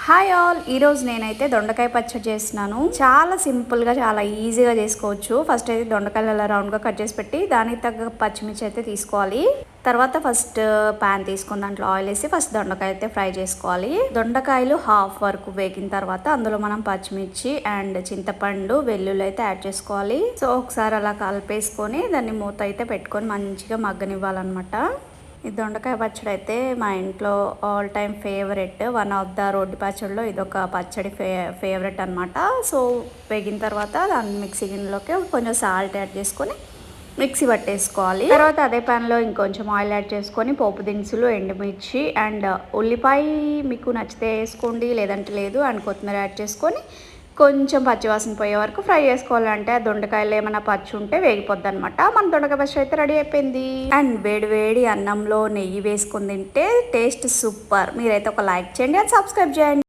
Hi all, ఈరోజు నేనైతే దొండకాయ పచ్చడి చేస్తున్నాను. చాలా సింపుల్గా చాలా ఈజీగా చేసుకోవచ్చు. ఫస్ట్ అయితే దొండకాయలు అలా రౌండ్గా కట్ చేసి పెట్టి దానికి తగ్గ పచ్చిమిర్చి అయితే తీసుకోవాలి. తర్వాత ఫస్ట్ ప్యాన్ తీసుకుని దాంట్లో ఆయిల్ వేసి ఫస్ట్ దొండకాయ అయితే ఫ్రై చేసుకోవాలి. దొండకాయలు హాఫ్ వరకు వేగిన తర్వాత అందులో మనం పచ్చిమిర్చి అండ్ చింతపండు వెల్లుల్లి అయితే యాడ్ చేసుకోవాలి. సో ఒకసారి అలా కలిపేసుకొని దాన్ని మూత అయితే పెట్టుకొని మంచిగా మగ్గనివ్వాలన్నమాట. ఈ దొండకాయ పచ్చడి అయితే మా ఇంట్లో all time favourite. One of the road పచ్చడిలో ఇదొక పచ్చడి ఫేవరెట్ అనమాట. సో వేగిన తర్వాత దాన్ని మిక్సీ గిన్నెలోకి కొంచెం సాల్ట్ యాడ్ చేసుకొని మిక్సీ పట్టేసుకోవాలి. తర్వాత అదే ప్యాన్లో ఇంకొంచెం ఆయిల్ యాడ్ చేసుకొని పోపు దినుసులు, ఎండుమిర్చి అండ్ ఉల్లిపాయ మీకు నచ్చితే వేసుకోండి, లేదంటే లేదు. అండ్ కొత్తిమీర యాడ్ చేసుకొని కొంచెం పచ్చివాసన పోయే వరకు ఫ్రై చేసుకోవాలంటే ఆ దొండకాయలు ఏమైనా పచ్చి ఉంటే వేగిపోద్ది అనమాట. మన దొండకాయ పచ్చడి అయితే రెడీ అయిపోయింది. అండ్ వేడి వేడి అన్నంలో నెయ్యి వేసుకొని తింటే టేస్ట్ సూపర్. మీరైతే ఒక లైక్ చేయండి అండ్ సబ్స్క్రైబ్ చేయండి.